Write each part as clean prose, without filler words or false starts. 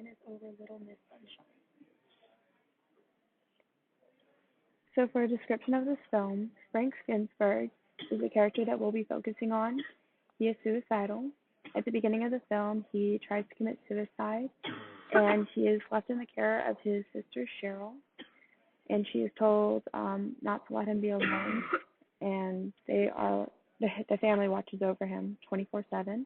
and is over Little Miss Sunshine. So for a description of this film, Frank Ginsberg is the character that we'll be focusing on. He is suicidal. At the beginning of the film, he tries to commit suicide, and he is left in the care of his sister Cheryl, and she is told not to let him be alone, and the family watches over him 24/7.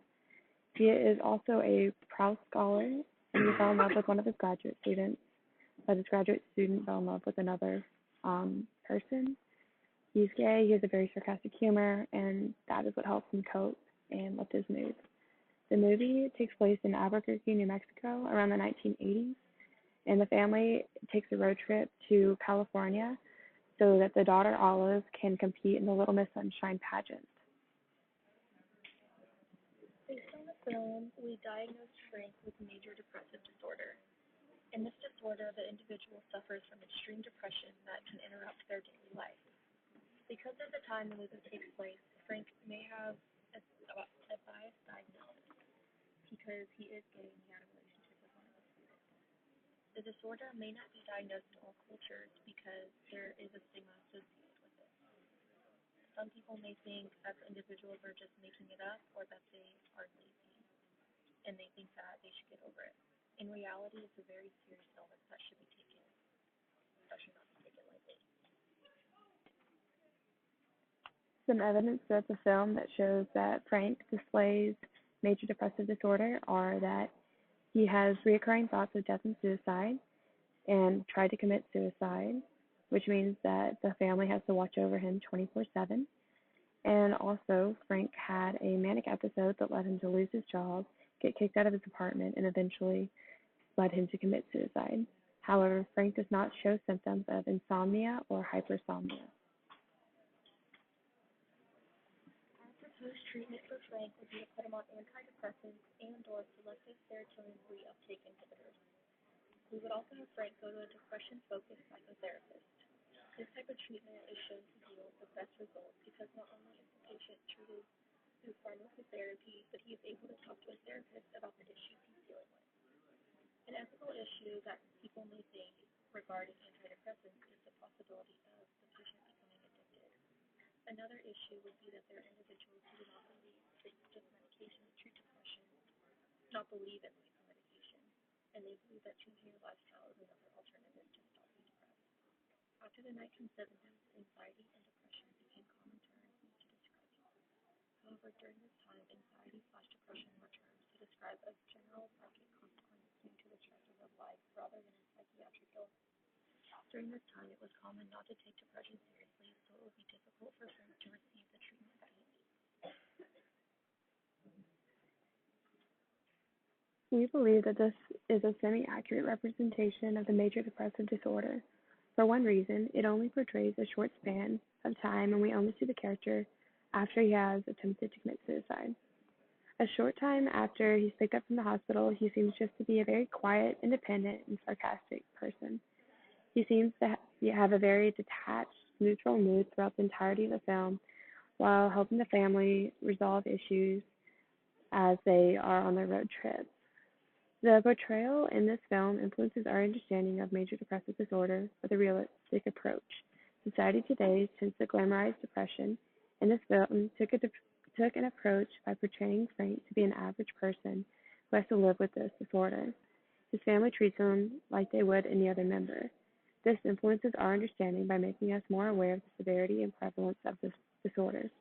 He is also a Proust scholar, and he fell in love with one of his graduate students, but his graduate student fell in love with another person. He's gay, he has a very sarcastic humor, and that is what helps him cope and lift his mood. The movie takes place in Albuquerque, New Mexico around the 1980s, and the family takes a road trip to California so that the daughter Olive can compete in the Little Miss Sunshine pageant. Based on the film, we diagnosed Frank with major depressive disorder. In this disorder, the individual suffers from extreme depression that can interrupt their daily life. Because of the time the movie takes place, Frank may have a biased diagnosis because he is gay and he had a relationship with one of his students. The disorder may not be diagnosed in all cultures because there is a stigma associated with it. Some people may think that the individuals are just making it up or that they are lazy and they think that they should get over it. In reality, it's a very serious illness that should not be taken lightly. Some evidence throughout the film that shows that Frank displays major depressive disorder are that he has recurring thoughts of death and suicide and tried to commit suicide, which means that the family has to watch over him 24/7. And also, Frank had a manic episode that led him to lose his job, get kicked out of his apartment, and eventually led him to commit suicide. However, Frank does not show symptoms of insomnia or hypersomnia. Our proposed treatment for Frank would be to put him on antidepressants and/or selective serotonin reuptake inhibitors. We would also have Frank go to a depression-focused psychotherapist. This type of treatment is shown to yield the best results because not only is the patient treated through pharmacotherapy, but he is able to talk to a therapist about the issues he's dealing with. An ethical issue that people may think regarding antidepressants is the possibility of the patient becoming addicted. Another issue would be that there are individuals who do not believe the use of medication to treat depression, not believe in life medication, and they believe that changing your lifestyle is another alternative to stop being depressed. After the 1970s, anxiety and depression became common terms used to describe people. However, during this time, anxiety/depression were terms to describe a general psychic consequence due to the stresses of life rather than a psychiatric illness. During this time, it was common not to take depression seriously, so it would be difficult for Frank to receive the treatment that he needs. We believe that this is a semi-accurate representation of the major depressive disorder. For one reason, it only portrays a short span of time, and we only see the character after he has attempted to commit suicide. A short time after he's picked up from the hospital, he seems just to be a very quiet, independent, and sarcastic person. He seems to have a very detached, neutral mood throughout the entirety of the film, while helping the family resolve issues as they are on their road trip. The portrayal in this film influences our understanding of major depressive disorder with a realistic approach. Society today tends to glamorize depression, and this film took an approach by portraying Frank to be an average person who has to live with this disorder. His family treats him like they would any other member. This influences our understanding by making us more aware of the severity and prevalence of this disorder.